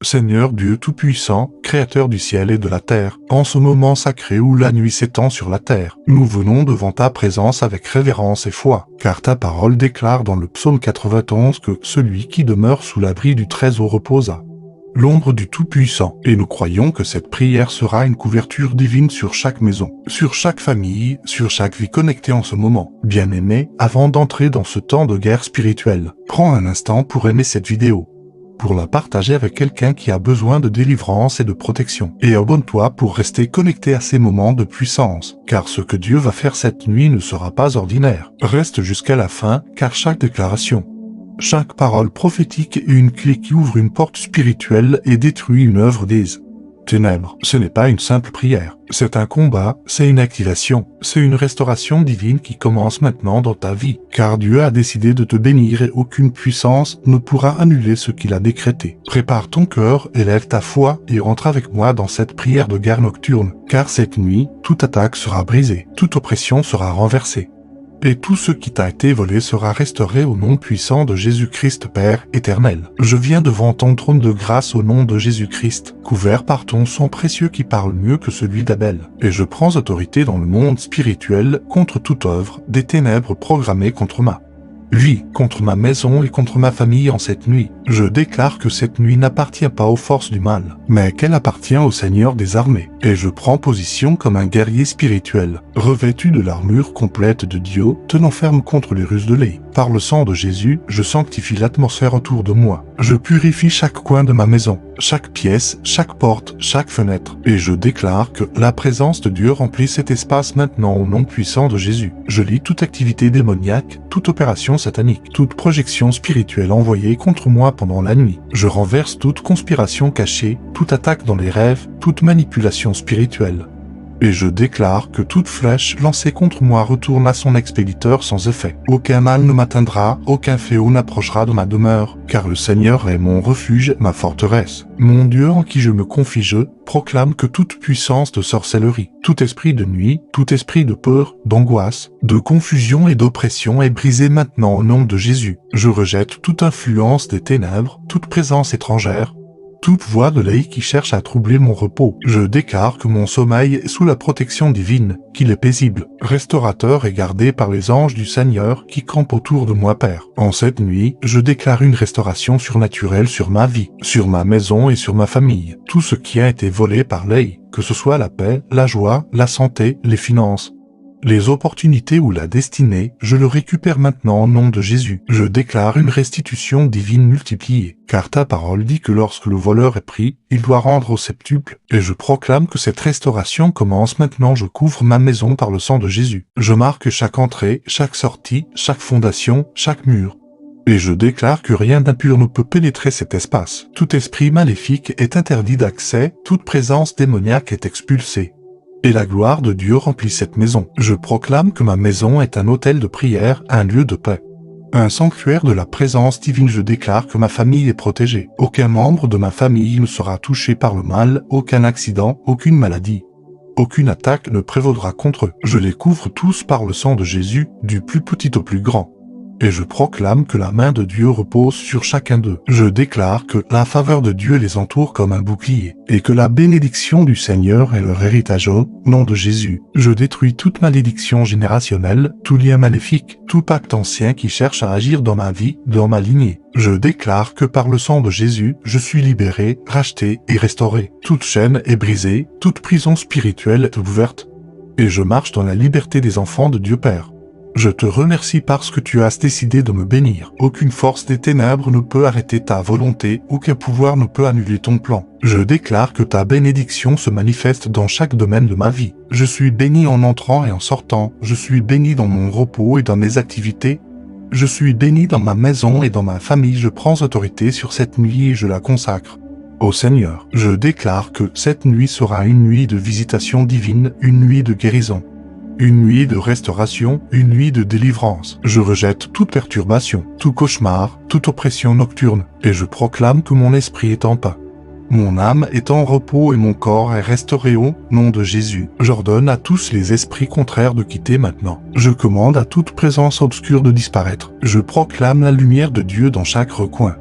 Seigneur Dieu Tout-Puissant, Créateur du ciel et de la terre, en ce moment sacré où la nuit s'étend sur la terre, nous venons devant ta présence avec révérence et foi, car ta parole déclare dans le psaume 91 que celui qui demeure sous l'abri du Très-Haut reposa l'ombre du Tout-Puissant, et nous croyons que cette prière sera une couverture divine sur chaque maison, sur chaque famille, sur chaque vie connectée en ce moment. Bien-aimé, avant d'entrer dans ce temps de guerre spirituelle, prends un instant pour aimer cette vidéo, pour la partager avec quelqu'un qui a besoin de délivrance et de protection. Et abonne-toi pour rester connecté à ces moments de puissance, car ce que Dieu va faire cette nuit ne sera pas ordinaire. Reste jusqu'à la fin, car chaque déclaration, chaque parole prophétique est une clé qui ouvre une porte spirituelle et détruit une œuvre des ténèbres. Ce n'est pas une simple prière, c'est un combat, c'est une activation, c'est une restauration divine qui commence maintenant dans ta vie, car Dieu a décidé de te bénir et aucune puissance ne pourra annuler ce qu'il a décrété. Prépare ton cœur, élève ta foi et entre avec moi dans cette prière de guerre nocturne, car cette nuit, toute attaque sera brisée, toute oppression sera renversée. Et tout ce qui t'a été volé sera restauré au nom puissant de Jésus-Christ Père éternel. Je viens devant ton trône de grâce au nom de Jésus-Christ, couvert par ton sang précieux qui parle mieux que celui d'Abel. Et je prends autorité dans le monde spirituel contre toute œuvre des ténèbres programmées contre ma vie, contre ma maison et contre ma famille en cette nuit. Je déclare que cette nuit n'appartient pas aux forces du mal, mais qu'elle appartient au Seigneur des armées. Et je prends position comme un guerrier spirituel, revêtu de l'armure complète de Dieu, tenant ferme contre les ruses de l'ennemi. Par le sang de Jésus, je sanctifie l'atmosphère autour de moi. Je purifie chaque coin de ma maison, chaque pièce, chaque porte, chaque fenêtre. Et je déclare que la présence de Dieu remplit cet espace maintenant au nom puissant de Jésus. Je lis toute activité démoniaque, toute opération satanique, toute projection spirituelle envoyée contre moi pendant la nuit. Je renverse toute conspiration cachée, toute attaque dans les rêves, toute manipulation spirituelle. Et je déclare que toute flèche lancée contre moi retourne à son expéditeur sans effet. Aucun mal ne m'atteindra, aucun fléau n'approchera de ma demeure, car le Seigneur est mon refuge, ma forteresse. Mon Dieu en qui je me confie, je proclame que toute puissance de sorcellerie, tout esprit de nuit, tout esprit de peur, d'angoisse, de confusion et d'oppression est brisé maintenant au nom de Jésus. Je rejette toute influence des ténèbres, toute présence étrangère, toute voix de l'œil qui cherche à troubler mon repos. Je déclare que mon sommeil est sous la protection divine, qu'il est paisible, restaurateur et gardé par les anges du Seigneur qui campent autour de moi, Père. En cette nuit, je déclare une restauration surnaturelle sur ma vie, sur ma maison et sur ma famille. Tout ce qui a été volé par l'œil, que ce soit la paix, la joie, la santé, les finances, les opportunités ou la destinée, je le récupère maintenant au nom de Jésus. Je déclare une restitution divine multipliée, car ta parole dit que lorsque le voleur est pris, il doit rendre au septuple, et je proclame que cette restauration commence maintenant. Je couvre ma maison par le sang de Jésus. Je marque chaque entrée, chaque sortie, chaque fondation, chaque mur. Et je déclare que rien d'impur ne peut pénétrer cet espace. Tout esprit maléfique est interdit d'accès, toute présence démoniaque est expulsée. Et la gloire de Dieu remplit cette maison. Je proclame que ma maison est un autel de prière, un lieu de paix, un sanctuaire de la présence divine. Je déclare que ma famille est protégée. Aucun membre de ma famille ne sera touché par le mal, aucun accident, aucune maladie. Aucune attaque ne prévaudra contre eux. Je les couvre tous par le sang de Jésus, du plus petit au plus grand. Et je proclame que la main de Dieu repose sur chacun d'eux. Je déclare que la faveur de Dieu les entoure comme un bouclier, et que la bénédiction du Seigneur est leur héritage au nom de Jésus. Je détruis toute malédiction générationnelle, tout lien maléfique, tout pacte ancien qui cherche à agir dans ma vie, dans ma lignée. Je déclare que par le sang de Jésus, je suis libéré, racheté et restauré. Toute chaîne est brisée, toute prison spirituelle est ouverte, et je marche dans la liberté des enfants de Dieu Père. Je te remercie parce que tu as décidé de me bénir. Aucune force des ténèbres ne peut arrêter ta volonté, aucun pouvoir ne peut annuler ton plan. Je déclare que ta bénédiction se manifeste dans chaque domaine de ma vie. Je suis béni en entrant et en sortant. Je suis béni dans mon repos et dans mes activités. Je suis béni dans ma maison et dans ma famille. Je prends autorité sur cette nuit et je la consacre au Seigneur. Je déclare que cette nuit sera une nuit de visitation divine, une nuit de guérison, une nuit de restauration, une nuit de délivrance. Je rejette toute perturbation, tout cauchemar, toute oppression nocturne, et je proclame que mon esprit est en paix. Mon âme est en repos et mon corps est restauré au nom de Jésus. J'ordonne à tous les esprits contraires de quitter maintenant. Je commande à toute présence obscure de disparaître. Je proclame la lumière de Dieu dans chaque recoin.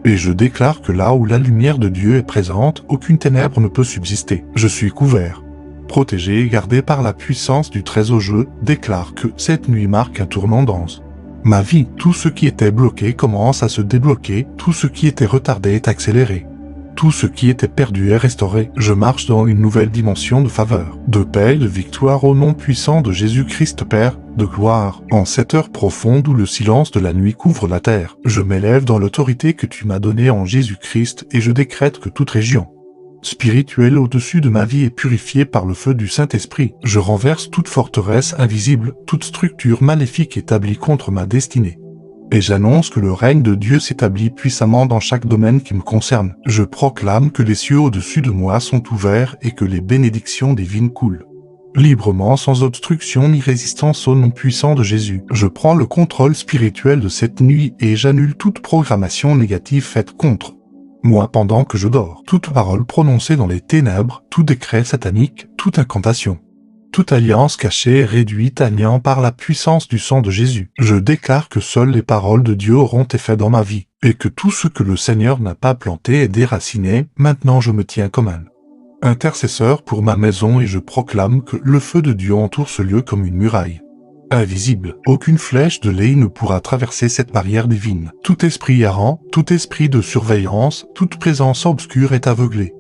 Et je déclare que là où la lumière de Dieu est présente, aucune ténèbre ne peut subsister. Je suis couvert, protégé et gardé par la puissance du Très-Haut. Je déclare que cette nuit marque un tournant dans ma vie. Tout ce qui était bloqué commence à se débloquer, tout ce qui était retardé est accéléré. Tout ce qui était perdu est restauré. Je marche dans une nouvelle dimension de faveur, de paix et de victoire au nom puissant de Jésus-Christ Père, de gloire. En cette heure profonde où le silence de la nuit couvre la terre, je m'élève dans l'autorité que tu m'as donnée en Jésus-Christ et je décrète que toute région spirituelle au-dessus de ma vie est purifiée par le feu du Saint-Esprit. Je renverse toute forteresse invisible, toute structure maléfique établie contre ma destinée. Et j'annonce que le règne de Dieu s'établit puissamment dans chaque domaine qui me concerne. Je proclame que les cieux au-dessus de moi sont ouverts et que les bénédictions divines coulent librement, sans obstruction ni résistance au nom puissant de Jésus. Je prends le contrôle spirituel de cette nuit et j'annule toute programmation négative faite contre moi pendant que je dors. Toute parole prononcée dans les ténèbres, tout décret satanique, toute incantation, toute alliance cachée est réduite à néant par la puissance du sang de Jésus. Je déclare que seules les paroles de Dieu auront effet dans ma vie, et que tout ce que le Seigneur n'a pas planté est déraciné. Maintenant je me tiens comme un intercesseur pour ma maison et je proclame que le feu de Dieu entoure ce lieu comme une muraille invisible. Aucune flèche de lait ne pourra traverser cette barrière divine. Tout esprit errant, tout esprit de surveillance, toute présence obscure est aveuglée,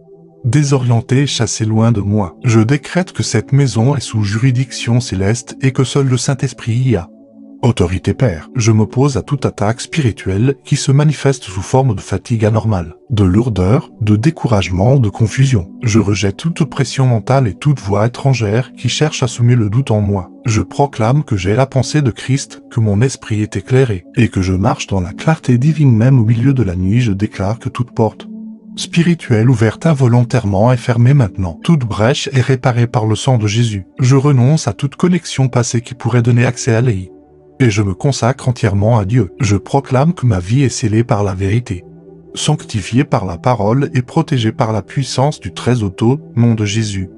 désorienté et chassé loin de moi. Je décrète que cette maison est sous juridiction céleste et que seul le Saint-Esprit y a autorité. Père, je m'oppose à toute attaque spirituelle qui se manifeste sous forme de fatigue anormale, de lourdeur, de découragement ou de confusion. Je rejette toute pression mentale et toute voix étrangère qui cherche à semer le doute en moi. Je proclame que j'ai la pensée de Christ, que mon esprit est éclairé, et que je marche dans la clarté divine même au milieu de la nuit. Je déclare que toute porte spirituelle ouverte involontairement est fermée maintenant. Toute brèche est réparée par le sang de Jésus. Je renonce à toute connexion passée qui pourrait donner accès à l'EI. Et je me consacre entièrement à Dieu. Je proclame que ma vie est scellée par la vérité, sanctifiée par la parole et protégée par la puissance du Très-Haut nom de Jésus.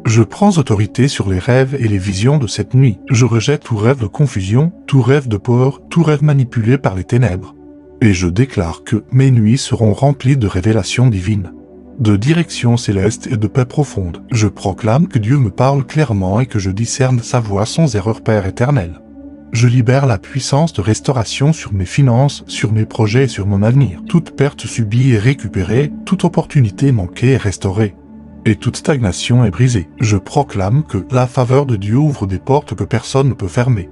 Je prends autorité sur les rêves et les visions de cette nuit. Je rejette tout rêve de confusion, tout rêve de peur, tout rêve manipulé par les ténèbres. Et je déclare que mes nuits seront remplies de révélations divines, de direction céleste et de paix profonde. Je proclame que Dieu me parle clairement et que je discerne sa voix sans erreur. Père éternel, je libère la puissance de restauration sur mes finances, sur mes projets et sur mon avenir. Toute perte subie est récupérée, toute opportunité manquée est restaurée, et toute stagnation est brisée. Je proclame que la faveur de Dieu ouvre des portes que personne ne peut fermer,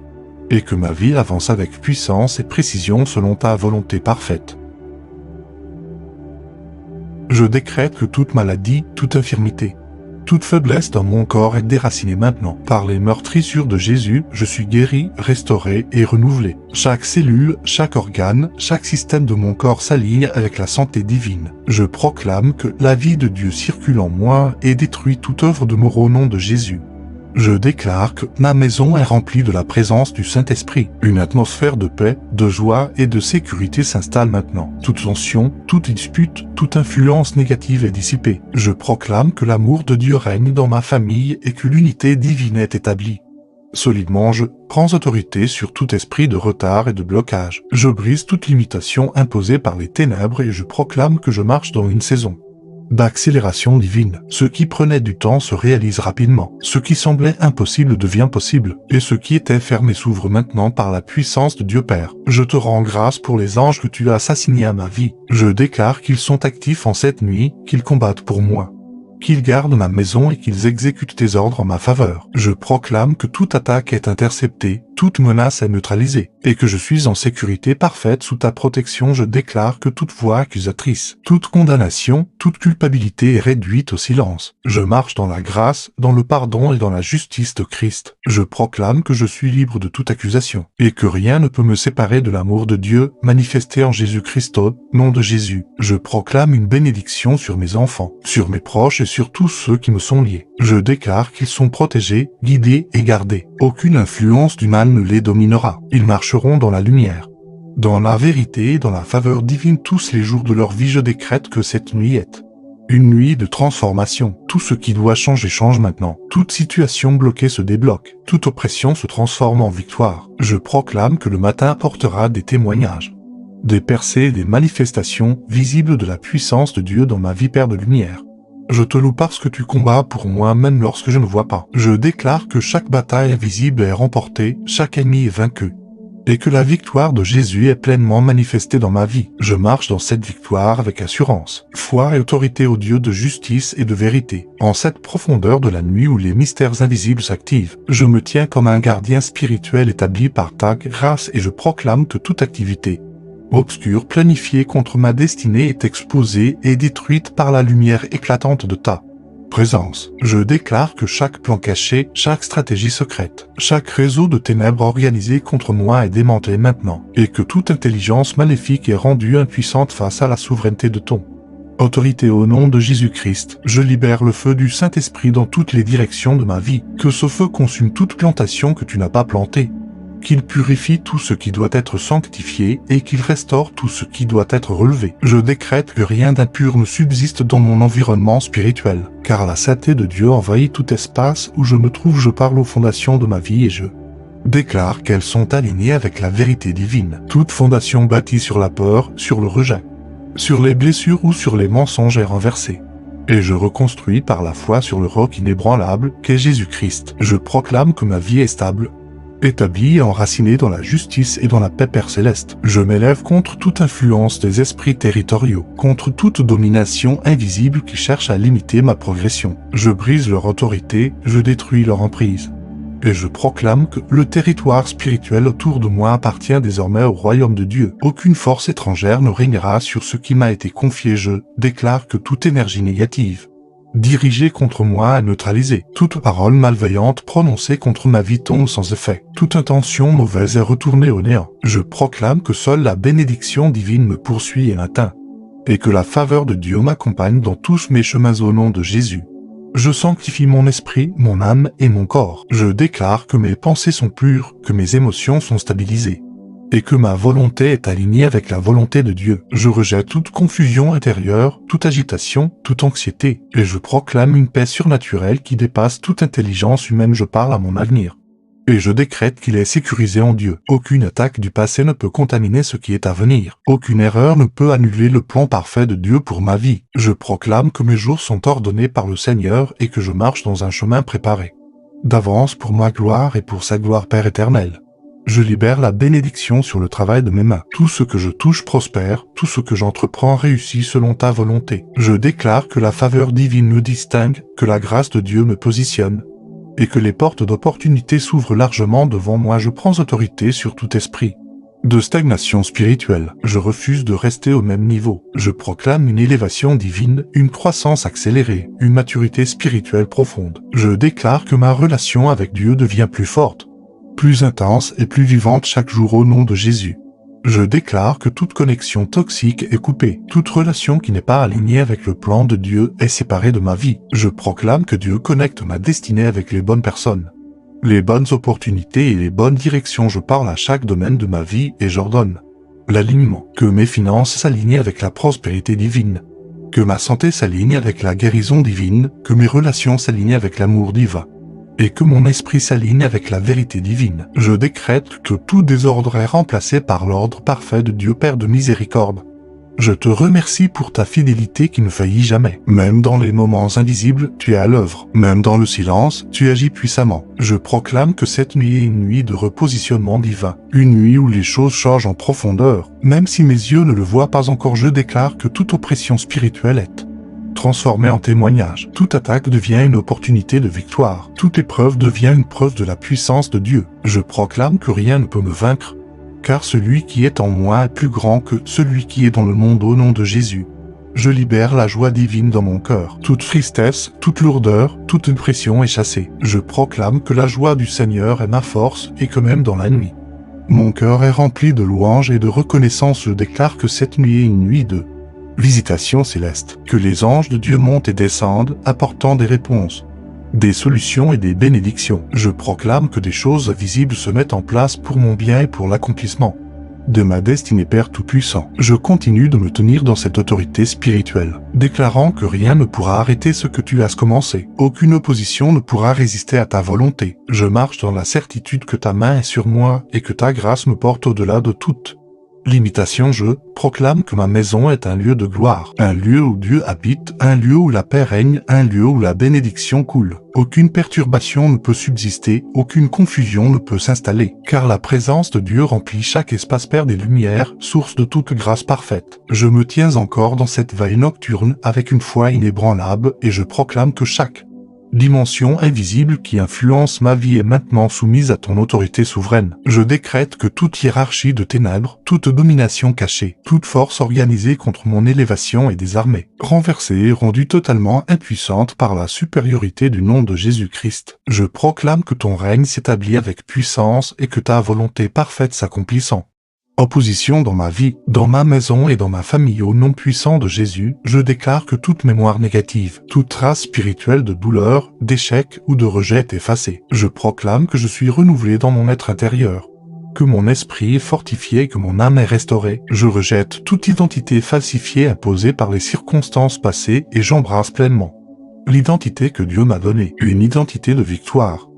et que ma vie avance avec puissance et précision selon ta volonté parfaite. Je décrète que toute maladie, toute infirmité, toute faiblesse dans mon corps est déracinée maintenant. Par les meurtrissures de Jésus, je suis guéri, restauré et renouvelé. Chaque cellule, chaque organe, chaque système de mon corps s'aligne avec la santé divine. Je proclame que la vie de Dieu circule en moi et détruit toute œuvre de mort au nom de Jésus. Je déclare que ma maison est remplie de la présence du Saint-Esprit. Une atmosphère de paix, de joie et de sécurité s'installe maintenant. Toute tension, toute dispute, toute influence négative est dissipée. Je proclame que l'amour de Dieu règne dans ma famille et que l'unité divine est établie. Solidement, je prends autorité sur tout esprit de retard et de blocage. Je brise toute limitation imposée par les ténèbres et je proclame que je marche dans une saison d'accélération divine. Ce qui prenait du temps se réalise rapidement. Ce qui semblait impossible devient possible. Et ce qui était fermé s'ouvre maintenant par la puissance de Dieu Père. Je te rends grâce pour les anges que tu as assignés à ma vie. Je déclare qu'ils sont actifs en cette nuit, qu'ils combattent pour moi, qu'ils gardent ma maison et qu'ils exécutent tes ordres en ma faveur. Je proclame que toute attaque est interceptée, toute menace est neutralisée, et que je suis en sécurité parfaite sous ta protection. Je déclare que toute voix accusatrice, toute condamnation, toute culpabilité est réduite au silence. Je marche dans la grâce, dans le pardon et dans la justice de Christ. Je proclame que je suis libre de toute accusation, et que rien ne peut me séparer de l'amour de Dieu, manifesté en Jésus-Christ au nom de Jésus. Je proclame une bénédiction sur mes enfants, sur mes proches et sur tous ceux qui me sont liés. Je déclare qu'ils sont protégés, guidés et gardés. Aucune influence du mal ne les dominera. Ils marcheront dans la lumière, dans la vérité et dans la faveur divine tous les jours de leur vie. Je décrète que cette nuit est une nuit de transformation. Tout ce qui doit changer change maintenant. Toute situation bloquée se débloque. Toute oppression se transforme en victoire. Je proclame que le matin apportera des témoignages Des percées et des manifestations visibles de la puissance de Dieu dans ma vie, Père de lumière. Je te loue parce que tu combats pour moi même lorsque je ne vois pas. Je déclare que chaque bataille invisible est remportée, chaque ennemi est vaincu. Et que la victoire de Jésus est pleinement manifestée dans ma vie. Je marche dans cette victoire avec assurance, foi et autorité au Dieu de justice et de vérité. En cette profondeur de la nuit où les mystères invisibles s'activent, je me tiens comme un gardien spirituel établi par ta grâce et je proclame que toute activité obscure planifiée contre ma destinée est exposée et détruite par la lumière éclatante de ta présence. Je déclare que chaque plan caché, chaque stratégie secrète, chaque réseau de ténèbres organisé contre moi est démantelé maintenant, et que toute intelligence maléfique est rendue impuissante face à la souveraineté de ton autorité au nom de Jésus-Christ. Je libère le feu du Saint-Esprit dans toutes les directions de ma vie, que ce feu consume toute plantation que tu n'as pas plantée, qu'il purifie tout ce qui doit être sanctifié et qu'il restaure tout ce qui doit être relevé. Je décrète que rien d'impur ne subsiste dans mon environnement spirituel, car la sainteté de Dieu envahit tout espace où je me trouve. Je parle aux fondations de ma vie et je déclare qu'elles sont alignées avec la vérité divine. Toute fondation bâtie sur la peur, sur le rejet, sur les blessures ou sur les mensonges est renversée. Et je reconstruis par la foi sur le roc inébranlable qu'est Jésus-Christ. Je proclame que ma vie est stable, établi et enraciné dans la justice et dans la paix, Père céleste. Je m'élève contre toute influence des esprits territoriaux, contre toute domination invisible qui cherche à limiter ma progression. Je brise leur autorité, je détruis leur emprise. Et je proclame que le territoire spirituel autour de moi appartient désormais au royaume de Dieu. Aucune force étrangère ne régnera sur ce qui m'a été confié. Je déclare que toute énergie négative dirigée contre moi est neutralisée. Toute parole malveillante prononcée contre ma vie tombe sans effet. Toute intention mauvaise est retournée au néant. Je proclame que seule la bénédiction divine me poursuit et m'atteint, et que la faveur de Dieu m'accompagne dans tous mes chemins au nom de Jésus. Je sanctifie mon esprit, mon âme et mon corps. Je déclare que mes pensées sont pures, que mes émotions sont stabilisées, et que ma volonté est alignée avec la volonté de Dieu. Je rejette toute confusion intérieure, toute agitation, toute anxiété, et je proclame une paix surnaturelle qui dépasse toute intelligence humaine. Je parle à mon avenir, et je décrète qu'il est sécurisé en Dieu. Aucune attaque du passé ne peut contaminer ce qui est à venir. Aucune erreur ne peut annuler le plan parfait de Dieu pour ma vie. Je proclame que mes jours sont ordonnés par le Seigneur et que je marche dans un chemin préparé d'avance pour ma gloire et pour sa gloire, Père éternel. Je libère la bénédiction sur le travail de mes mains. Tout ce que je touche prospère, tout ce que j'entreprends réussit selon ta volonté. Je déclare que la faveur divine me distingue, que la grâce de Dieu me positionne, et que les portes d'opportunité s'ouvrent largement devant moi. Je prends autorité sur tout esprit de stagnation spirituelle. Je refuse de rester au même niveau. Je proclame une élévation divine, une croissance accélérée, une maturité spirituelle profonde. Je déclare que ma relation avec Dieu devient plus forte, plus intense et plus vivante chaque jour au nom de Jésus. Je déclare que toute connexion toxique est coupée. Toute relation qui n'est pas alignée avec le plan de Dieu est séparée de ma vie. Je proclame que Dieu connecte ma destinée avec les bonnes personnes, les bonnes opportunités et les bonnes directions. Je parle à chaque domaine de ma vie et j'ordonne l'alignement. Que mes finances s'alignent avec la prospérité divine, que ma santé s'aligne avec la guérison divine, que mes relations s'alignent avec l'amour divin, et que mon esprit s'aligne avec la vérité divine. Je décrète que tout désordre est remplacé par l'ordre parfait de Dieu, Père de miséricorde. Je te remercie pour ta fidélité qui ne faillit jamais. Même dans les moments invisibles, tu es à l'œuvre. Même dans le silence, tu agis puissamment. Je proclame que cette nuit est une nuit de repositionnement divin. Une nuit où les choses changent en profondeur. Même si mes yeux ne le voient pas encore, je déclare que toute oppression spirituelle est transformée en témoignage. Toute attaque devient une opportunité de victoire. Toute épreuve devient une preuve de la puissance de Dieu. Je proclame que rien ne peut me vaincre, car celui qui est en moi est plus grand que celui qui est dans le monde au nom de Jésus. Je libère la joie divine dans mon cœur. Toute tristesse, toute lourdeur, toute pression est chassée. Je proclame que la joie du Seigneur est ma force et que même dans la nuit, mon cœur est rempli de louanges et de reconnaissance. Je déclare que cette nuit est une nuit de visitation céleste. Que les anges de Dieu montent et descendent, apportant des réponses, des solutions et des bénédictions. Je proclame que des choses visibles se mettent en place pour mon bien et pour l'accomplissement de ma destinée, Père Tout-Puissant. Je continue de me tenir dans cette autorité spirituelle, déclarant que rien ne pourra arrêter ce que tu as commencé. Aucune opposition ne pourra résister à ta volonté. Je marche dans la certitude que ta main est sur moi et que ta grâce me porte au-delà de toutes L'imitation, je proclame que ma maison est un lieu de gloire, un lieu où Dieu habite, un lieu où la paix règne, un lieu où la bénédiction coule. Aucune perturbation ne peut subsister, aucune confusion ne peut s'installer, car la présence de Dieu remplit chaque espace Père des Lumières, source de toute grâce parfaite. Je me tiens encore dans cette veille nocturne avec une foi inébranlable et je proclame que chaque dimension invisible qui influence ma vie est maintenant soumise à ton autorité souveraine. Je décrète que toute hiérarchie de ténèbres, toute domination cachée, toute force organisée contre mon élévation est désarmée, renversée et rendue totalement impuissante par la supériorité du nom de Jésus-Christ. Je proclame que ton règne s'établit avec puissance et que ta volonté parfaite s'accomplissant. Opposition dans ma vie, dans ma maison et dans ma famille au nom puissant de Jésus, je déclare que toute mémoire négative, toute trace spirituelle de douleur, d'échec ou de rejet est effacée. Je proclame que je suis renouvelé dans mon être intérieur, que mon esprit est fortifié et que mon âme est restaurée. Je rejette toute identité falsifiée imposée par les circonstances passées et j'embrasse pleinement l'identité que Dieu m'a donnée, une identité de victoire,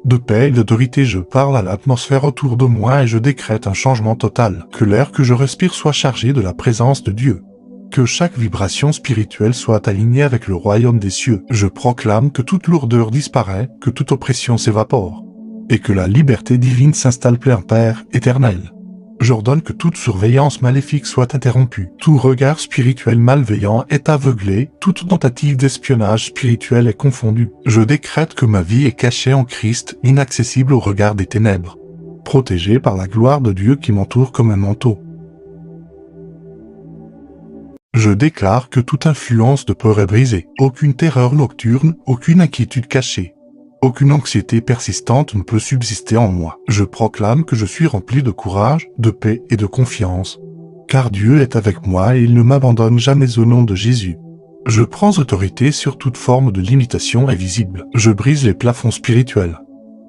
de paix et d'autorité. Je parle à l'atmosphère autour de moi et je décrète un changement total. Que l'air que je respire soit chargé de la présence de Dieu. Que chaque vibration spirituelle soit alignée avec le royaume des cieux. Je proclame que toute lourdeur disparaît, que toute oppression s'évapore, et que la liberté divine s'installe plein Père éternel. J'ordonne que toute surveillance maléfique soit interrompue, tout regard spirituel malveillant est aveuglé, toute tentative d'espionnage spirituel est confondue. Je décrète que ma vie est cachée en Christ, inaccessible au regard des ténèbres, protégée par la gloire de Dieu qui m'entoure comme un manteau. Je déclare que toute influence de peur est brisée, aucune terreur nocturne, aucune inquiétude cachée, aucune anxiété persistante ne peut subsister en moi. Je proclame que je suis rempli de courage, de paix et de confiance, car Dieu est avec moi et il ne m'abandonne jamais au nom de Jésus. Je prends autorité sur toute forme de limitation invisible. Je brise les plafonds spirituels.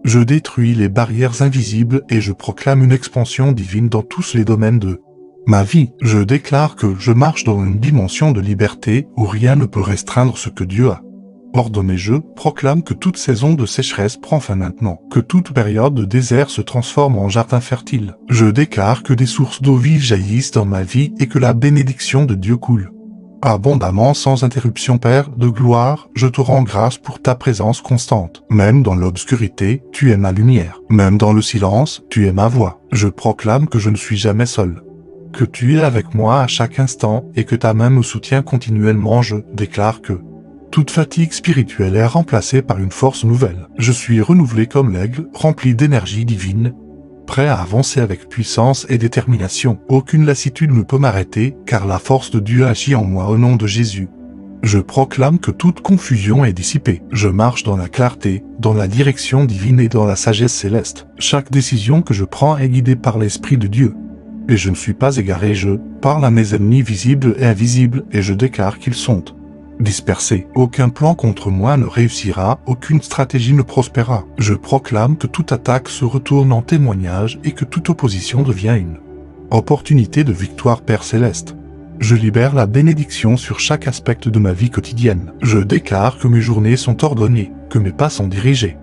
Je détruis les barrières invisibles et je proclame une expansion divine dans tous les domaines de ma vie. Je déclare que je marche dans une dimension de liberté où rien ne peut restreindre ce que Dieu a ordonné. Je proclame que toute saison de sécheresse prend fin maintenant, que toute période de désert se transforme en jardin fertile. Je déclare que des sources d'eau vive jaillissent dans ma vie et que la bénédiction de Dieu coule abondamment sans interruption. Père de gloire, je te rends grâce pour ta présence constante. Même dans l'obscurité, tu es ma lumière. Même dans le silence, tu es ma voix. Je proclame que je ne suis jamais seul, que tu es avec moi à chaque instant et que ta main me soutient continuellement. Je déclare que toute fatigue spirituelle est remplacée par une force nouvelle. Je suis renouvelé comme l'aigle, rempli d'énergie divine, prêt à avancer avec puissance et détermination. Aucune lassitude ne peut m'arrêter, car la force de Dieu agit en moi au nom de Jésus. Je proclame que toute confusion est dissipée. Je marche dans la clarté, dans la direction divine et dans la sagesse céleste. Chaque décision que je prends est guidée par l'Esprit de Dieu. Et je ne suis pas égaré. Je parle à mes ennemis visibles et invisibles et je déclare qu'ils sont dispersés. Aucun plan contre moi ne réussira, aucune stratégie ne prospérera. Je proclame que toute attaque se retourne en témoignage et que toute opposition devient une opportunité de victoire. Père céleste, je libère la bénédiction sur chaque aspect de ma vie quotidienne. Je déclare que mes journées sont ordonnées, que mes pas sont dirigés,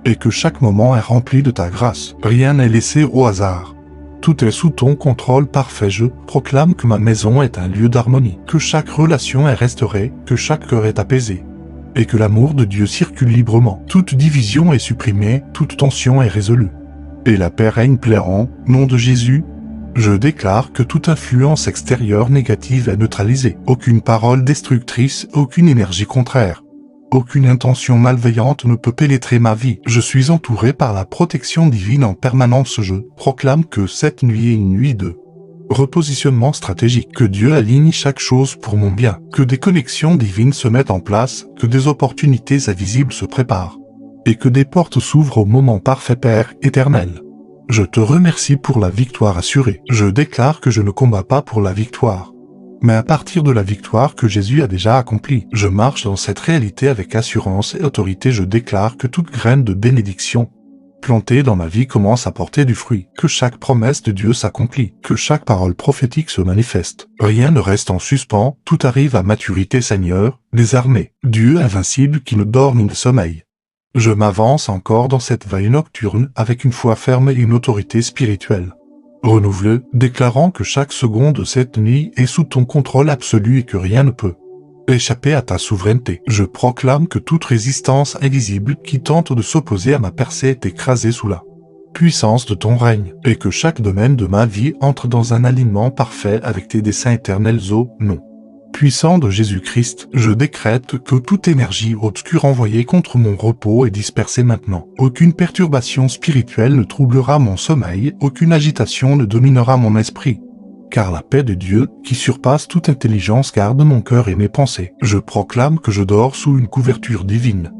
et que chaque moment est rempli de ta grâce. Rien n'est laissé au hasard. Tout est sous ton contrôle parfait. Je proclame que ma maison est un lieu d'harmonie, que chaque relation est restaurée, que chaque cœur est apaisé, et que l'amour de Dieu circule librement. Toute division est supprimée, toute tension est résolue, et la paix règne pleinement. Nom de Jésus, je déclare que toute influence extérieure négative est neutralisée. Aucune parole destructrice, aucune énergie contraire, aucune intention malveillante ne peut pénétrer ma vie. Je suis entouré par la protection divine en permanence. Je proclame que cette nuit est une nuit de repositionnement stratégique, que Dieu aligne chaque chose pour mon bien, que des connexions divines se mettent en place, que des opportunités invisibles se préparent, et que des portes s'ouvrent au moment parfait. Père éternel, je te remercie pour la victoire assurée. Je déclare que je ne combats pas pour la victoire, mais à partir de la victoire que Jésus a déjà accomplie. Je marche dans cette réalité avec assurance et autorité. Je déclare que toute graine de bénédiction plantée dans ma vie commence à porter du fruit, que chaque promesse de Dieu s'accomplit, que chaque parole prophétique se manifeste. Rien ne reste en suspens, tout arrive à maturité. Seigneur des armées, Dieu invincible qui ne dort ni ne sommeille, je m'avance encore dans cette veille nocturne avec une foi ferme et une autorité spirituelle. Renouvelle, déclarant que chaque seconde de cette nuit est sous ton contrôle absolu et que rien ne peut échapper à ta souveraineté. Je proclame que toute résistance invisible qui tente de s'opposer à ma percée est écrasée sous la puissance de ton règne, et que chaque domaine de ma vie entre dans un alignement parfait avec tes desseins éternels au nom puissant de Jésus-Christ. Je décrète que toute énergie obscure envoyée contre mon repos est dispersée maintenant. Aucune perturbation spirituelle ne troublera mon sommeil, aucune agitation ne dominera mon esprit. Car la paix de Dieu, qui surpasse toute intelligence, garde mon cœur et mes pensées. Je proclame que je dors sous une couverture divine.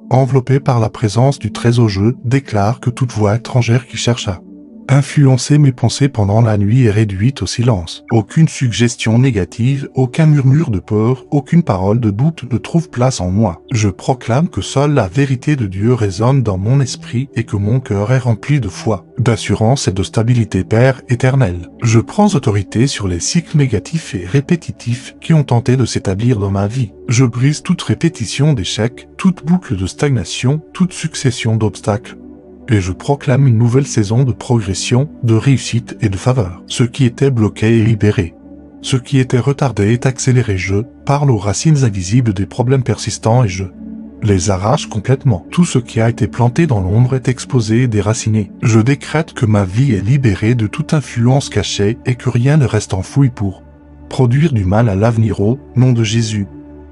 Enveloppé par la présence du Très-Haut, je déclare que toute voix étrangère qui cherche à influencer mes pensées pendant la nuit est réduite au silence. Aucune suggestion négative, aucun murmure de peur, aucune parole de doute ne trouve place en moi. Je proclame que seule la vérité de Dieu résonne dans mon esprit et que mon cœur est rempli de foi, d'assurance et de stabilité, Père éternel. Je prends autorité sur les cycles négatifs et répétitifs qui ont tenté de s'établir dans ma vie. Je brise toute répétition d'échecs, toute boucle de stagnation, toute succession d'obstacles. Et je proclame une nouvelle saison de progression, de réussite et de faveur. Ce qui était bloqué est libéré. Ce qui était retardé est accéléré. Je parle aux racines invisibles des problèmes persistants et je les arrache complètement. Tout ce qui a été planté dans l'ombre est exposé et déraciné. Je décrète que ma vie est libérée de toute influence cachée et que rien ne reste enfoui pour produire du mal à l'avenir au nom de Jésus.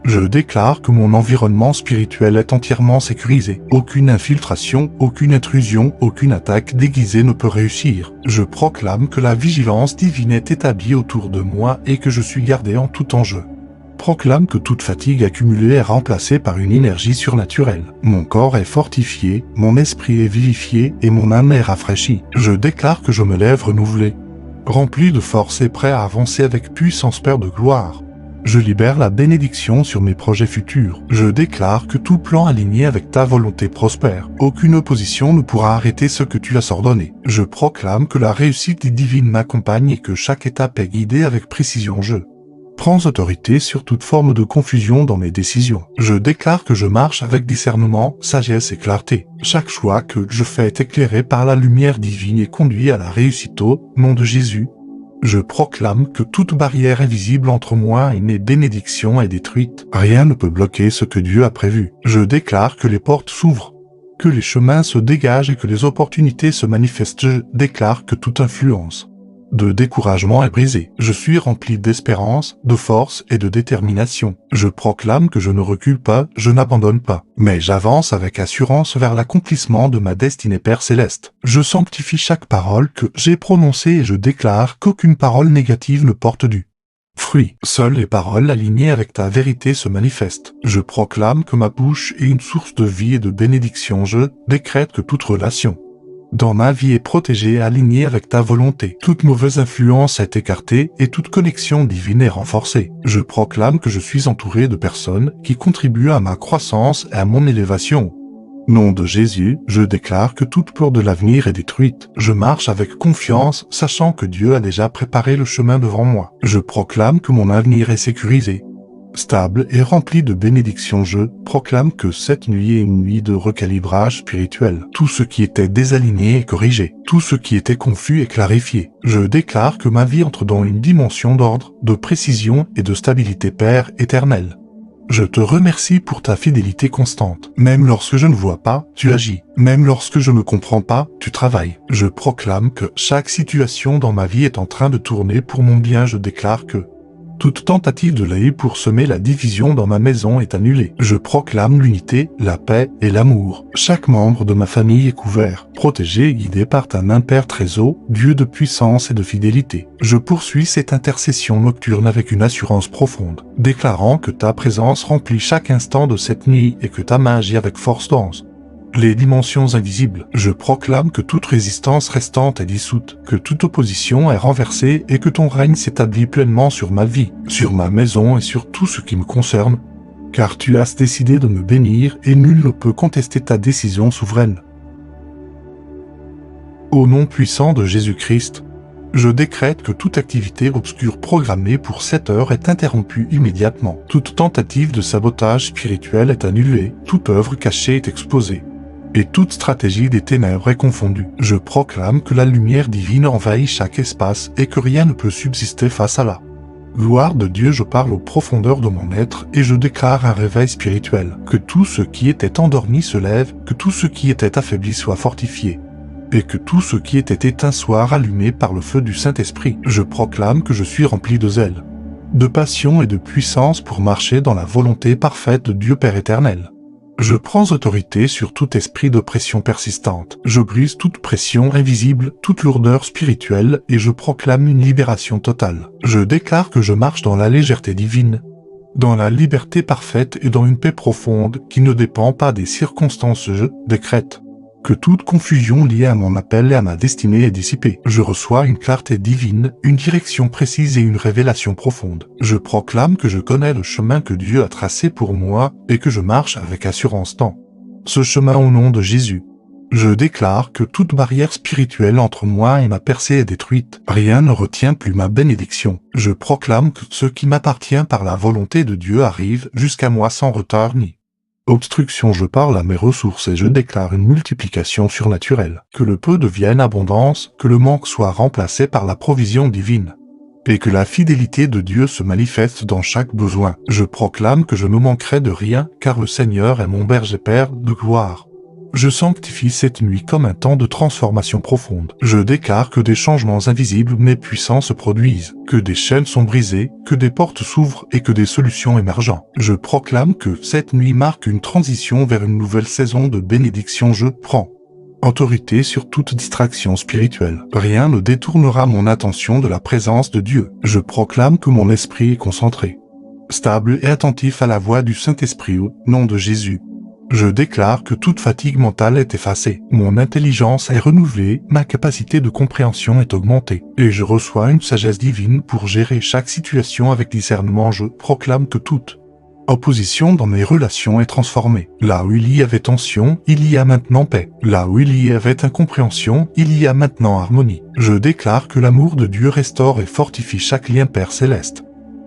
Je déclare que mon environnement spirituel est entièrement sécurisé. Aucune infiltration, aucune intrusion, aucune attaque déguisée ne peut réussir. Je proclame que la vigilance divine est établie autour de moi et que je suis gardé en tout temps. Je proclame que toute fatigue accumulée est remplacée par une énergie surnaturelle. Mon corps est fortifié, mon esprit est vivifié et mon âme est rafraîchie. Je déclare que je me lève renouvelé, rempli de force et prêt à avancer avec puissance, Père de gloire. Je libère la bénédiction sur mes projets futurs. Je déclare que tout plan aligné avec ta volonté prospère. Aucune opposition ne pourra arrêter ce que tu as ordonné. Je proclame que la réussite divine m'accompagne et que chaque étape est guidée avec précision. Je prends autorité sur toute forme de confusion dans mes décisions. Je déclare que je marche avec discernement, sagesse et clarté. Chaque choix que je fais est éclairé par la lumière divine et conduit à la réussite au nom de Jésus. Je proclame que toute barrière invisible entre moi et mes bénédictions est détruite. Rien ne peut bloquer ce que Dieu a prévu. Je déclare que les portes s'ouvrent, que les chemins se dégagent et que les opportunités se manifestent. Je déclare que toute influence de découragement est brisée. Je suis rempli d'espérance, de force et de détermination. Je proclame que je ne recule pas, je n'abandonne pas, mais j'avance avec assurance vers l'accomplissement de ma destinée, Père céleste. Je sanctifie chaque parole que j'ai prononcée et je déclare qu'aucune parole négative ne porte du fruit. Seules les paroles alignées avec ta vérité se manifestent. Je proclame que ma bouche est une source de vie et de bénédiction. Je décrète que toute relation dans ma vie est protégée et alignée avec ta volonté. Toute mauvaise influence est écartée et toute connexion divine est renforcée. Je proclame que je suis entouré de personnes qui contribuent à ma croissance et à mon élévation. Nom de Jésus, je déclare que toute peur de l'avenir est détruite. Je marche avec confiance, sachant que Dieu a déjà préparé le chemin devant moi. Je proclame que mon avenir est sécurisé, stable et rempli de bénédictions. Je proclame que cette nuit est une nuit de recalibrage spirituel. Tout ce qui était désaligné est corrigé. Tout ce qui était confus est clarifié. Je déclare que ma vie entre dans une dimension d'ordre, de précision et de stabilité, Père éternel. Je te remercie pour ta fidélité constante. Même lorsque je ne vois pas, tu agis. Même lorsque je ne comprends pas, tu travailles. Je proclame que chaque situation dans ma vie est en train de tourner pour mon bien. Je déclare que toute tentative de l'œil pour semer la division dans ma maison est annulée. Je proclame l'unité, la paix et l'amour. Chaque membre de ma famille est couvert, protégé et guidé par ta main, Père Très-Haut, Dieu de puissance et de fidélité. Je poursuis cette intercession nocturne avec une assurance profonde, déclarant que ta présence remplit chaque instant de cette nuit et que ta main agit avec force dense les dimensions invisibles. Je proclame que toute résistance restante est dissoute, que toute opposition est renversée et que ton règne s'établit pleinement sur ma vie, sur ma maison et sur tout ce qui me concerne, car tu as décidé de me bénir et nul ne peut contester ta décision souveraine. Au nom puissant de Jésus-Christ, je décrète que toute activité obscure programmée pour cette heure est interrompue immédiatement. Toute tentative de sabotage spirituel est annulée, toute œuvre cachée est exposée. et toute stratégie des ténèbres est confondue. Je proclame que la lumière divine envahit chaque espace et que rien ne peut subsister face à la gloire de Dieu. Je parle aux profondeurs de mon être et je déclare un réveil spirituel. Que tout ce qui était endormi se lève, que tout ce qui était affaibli soit fortifié, et que tout ce qui était éteint soit rallumé par le feu du Saint-Esprit. Je proclame que je suis rempli de zèle, de passion et de puissance pour marcher dans la volonté parfaite de Dieu Père éternel. Je prends autorité sur tout esprit d'oppression persistante. Je brise toute pression invisible, toute lourdeur spirituelle et je proclame une libération totale. Je déclare que je marche dans la légèreté divine, dans la liberté parfaite et dans une paix profonde qui ne dépend pas des circonstances. Je décrète que toute confusion liée à mon appel et à ma destinée est dissipée. Je reçois une clarté divine, une direction précise et une révélation profonde. Je proclame que je connais le chemin que Dieu a tracé pour moi et que je marche avec assurance dans ce chemin au nom de Jésus. Je déclare que toute barrière spirituelle entre moi et ma percée est détruite. Rien ne retient plus ma bénédiction. Je proclame que ce qui m'appartient par la volonté de Dieu arrive jusqu'à moi sans retard ni obstruction. Je parle à mes ressources et je déclare une multiplication surnaturelle. Que le peu devienne abondance, que le manque soit remplacé par la provision divine, et que la fidélité de Dieu se manifeste dans chaque besoin. Je proclame que je ne manquerai de rien, car le Seigneur est mon berger Père de gloire. Je sanctifie cette nuit comme un temps de transformation profonde. Je déclare que des changements invisibles mais puissants se produisent, que des chaînes sont brisées, que des portes s'ouvrent et que des solutions émergent. Je proclame que cette nuit marque une transition vers une nouvelle saison de bénédiction. Je prends autorité sur toute distraction spirituelle. Rien ne détournera mon attention de la présence de Dieu. Je proclame que mon esprit est concentré, stable et attentif à la voix du Saint-Esprit au nom de Jésus. Je déclare que toute fatigue mentale est effacée, mon intelligence est renouvelée, ma capacité de compréhension est augmentée, et je reçois une sagesse divine pour gérer chaque situation avec discernement. Je proclame que toute opposition dans mes relations est transformée. Là où il y avait tension, il y a maintenant paix. Là où il y avait incompréhension, il y a maintenant harmonie. Je déclare que l'amour de Dieu restaure et fortifie chaque lien Père céleste.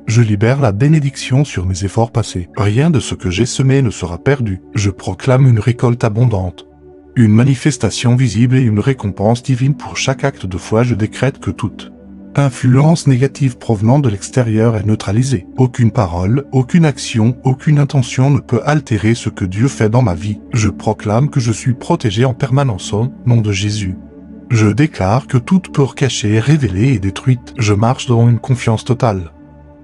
Je libère la bénédiction sur mes efforts passés. Rien de ce que j'ai semé ne sera perdu. Je proclame une récolte abondante, une manifestation visible et une récompense divine pour chaque acte de foi. Je décrète que toute influence négative provenant de l'extérieur est neutralisée. Aucune parole, aucune action, aucune intention ne peut altérer ce que Dieu fait dans ma vie. Je proclame que je suis protégé en permanence au nom de Jésus. Je déclare que toute peur cachée est révélée et détruite. Je marche dans une confiance totale,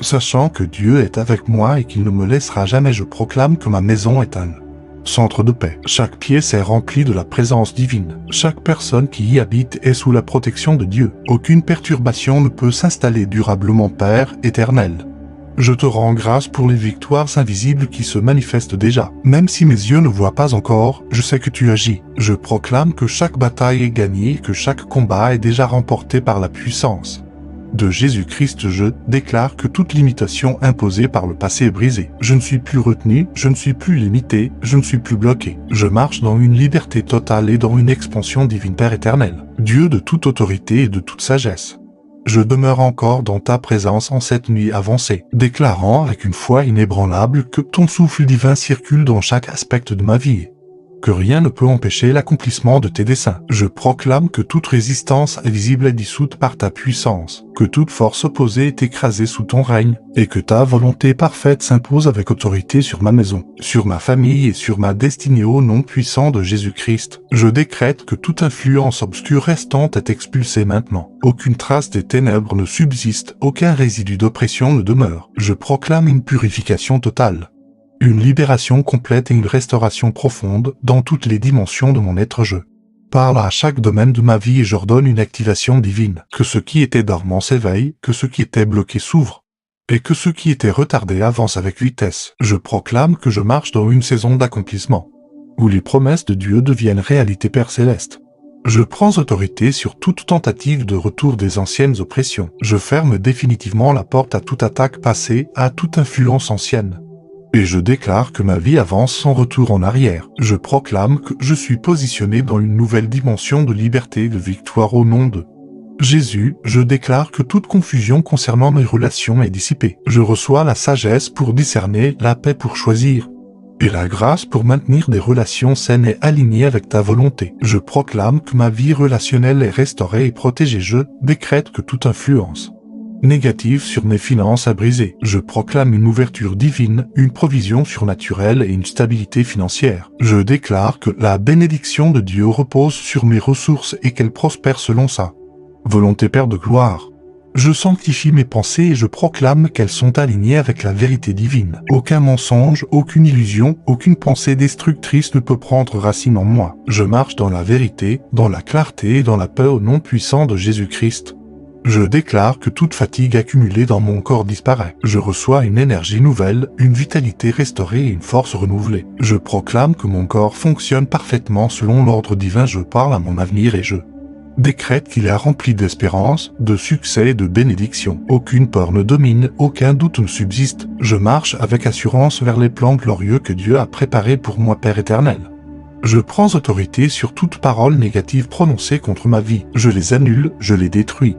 sachant que Dieu est avec moi et qu'il ne me laissera jamais. Je proclame que ma maison est un centre de paix. Chaque pièce est remplie de la présence divine. Chaque personne qui y habite est sous la protection de Dieu. Aucune perturbation ne peut s'installer durablement. Père éternel, je te rends grâce pour les victoires invisibles qui se manifestent déjà. Même si mes yeux ne voient pas encore, je sais que tu agis. Je proclame que chaque bataille est gagnée et que chaque combat est déjà remporté par la puissance de Jésus-Christ. Je déclare que toute limitation imposée par le passé est brisée. Je ne suis plus retenu, je ne suis plus limité, je ne suis plus bloqué. Je marche dans une liberté totale et dans une expansion divine. Père éternel, Dieu de toute autorité et de toute sagesse, je demeure encore dans ta présence en cette nuit avancée, déclarant avec une foi inébranlable que ton souffle divin circule dans chaque aspect de ma vie, que rien ne peut empêcher l'accomplissement de tes desseins. Je proclame que toute résistance invisible est dissoute par ta puissance, que toute force opposée est écrasée sous ton règne, et que ta volonté parfaite s'impose avec autorité sur ma maison, sur ma famille et sur ma destinée au nom puissant de Jésus-Christ. Je décrète que toute influence obscure restante est expulsée maintenant. Aucune trace des ténèbres ne subsiste, aucun résidu d'oppression ne demeure. Je proclame une purification totale, une libération complète et une restauration profonde dans toutes les dimensions de mon être. Je parle à chaque domaine de ma vie et j'ordonne une activation divine. Que ce qui était dormant s'éveille, que ce qui était bloqué s'ouvre, et que ce qui était retardé avance avec vitesse. Je proclame que je marche dans une saison d'accomplissement, où les promesses de Dieu deviennent réalité. Père céleste, je prends autorité sur toute tentative de retour des anciennes oppressions. Je ferme définitivement la porte à toute attaque passée, à toute influence ancienne. Et je déclare que ma vie avance sans retour en arrière. Je proclame que je suis positionné dans une nouvelle dimension de liberté et de victoire au nom de Jésus. Je déclare que toute confusion concernant mes relations est dissipée. Je reçois la sagesse pour discerner, la paix pour choisir, et la grâce pour maintenir des relations saines et alignées avec ta volonté. Je proclame que ma vie relationnelle est restaurée et protégée. Je décrète que toute influence négative sur mes finances est brisée. Je proclame une ouverture divine, une provision surnaturelle et une stabilité financière. Je déclare que la bénédiction de Dieu repose sur mes ressources et qu'elle prospère selon sa volonté. Père de gloire, je sanctifie mes pensées et je proclame qu'elles sont alignées avec la vérité divine. Aucun mensonge, aucune illusion, aucune pensée destructrice ne peut prendre racine en moi. Je marche dans la vérité, dans la clarté et dans la paix au nom puissant de Jésus-Christ. Je déclare que toute fatigue accumulée dans mon corps disparaît. Je reçois une énergie nouvelle, une vitalité restaurée et une force renouvelée. Je proclame que mon corps fonctionne parfaitement selon l'ordre divin. Je parle à mon avenir et je décrète qu'il est rempli d'espérance, de succès et de bénédiction. Aucune peur ne domine, aucun doute ne subsiste. Je marche avec assurance vers les plans glorieux que Dieu a préparés pour moi, Père éternel. Je prends autorité sur toute parole négative prononcée contre ma vie. Je les annule, je les détruis.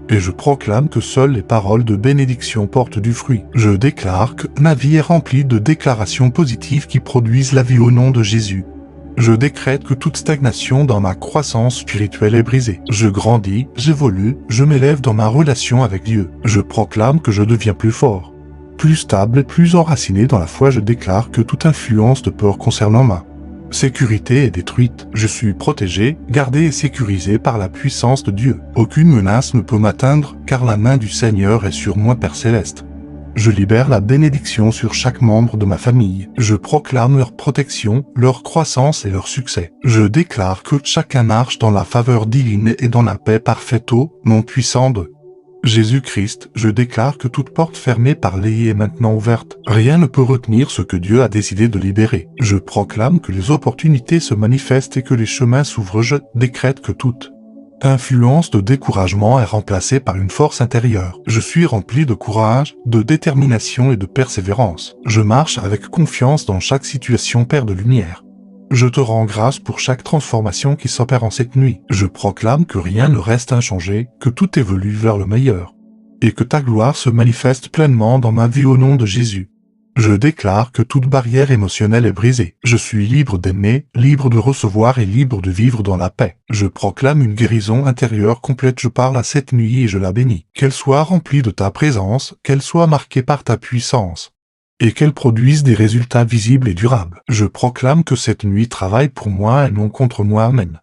Et je proclame que seules les paroles de bénédiction portent du fruit. Je déclare que ma vie est remplie de déclarations positives qui produisent la vie au nom de Jésus. Je décrète que toute stagnation dans ma croissance spirituelle est brisée. Je grandis, j'évolue, je m'élève dans ma relation avec Dieu. Je proclame que je deviens plus fort, plus stable et plus enraciné dans la foi. Je déclare que toute influence de peur concernant ma sécurité est détruite. Je suis protégé, gardé et sécurisé par la puissance de Dieu. Aucune menace ne peut m'atteindre, car la main du Seigneur est sur moi, Père céleste. Je libère la bénédiction sur chaque membre de ma famille. Je proclame leur protection, leur croissance et leur succès. Je déclare que chacun marche dans la faveur divine et dans la paix parfaite au nom puissant de Jésus-Christ. Je déclare que toute porte fermée par l'Élie est maintenant ouverte. Rien ne peut retenir ce que Dieu a décidé de libérer. Je proclame que les opportunités se manifestent et que les chemins s'ouvrent. Je décrète que toute influence de découragement est remplacée par une force intérieure. Je suis rempli de courage, de détermination et de persévérance. Je marche avec confiance dans chaque situation, Père de lumière. Je te rends grâce pour chaque transformation qui s'opère en cette nuit. Je proclame que rien ne reste inchangé, que tout évolue vers le meilleur, et que ta gloire se manifeste pleinement dans ma vie au nom de Jésus. Je déclare que toute barrière émotionnelle est brisée. Je suis libre d'aimer, libre de recevoir et libre de vivre dans la paix. Je proclame une guérison intérieure complète. Je parle à cette nuit et je la bénis. Qu'elle soit remplie de ta présence, qu'elle soit marquée par ta puissance, et qu'elle produise des résultats visibles et durables. Je proclame que cette nuit travaille pour moi et non contre moi. Amen.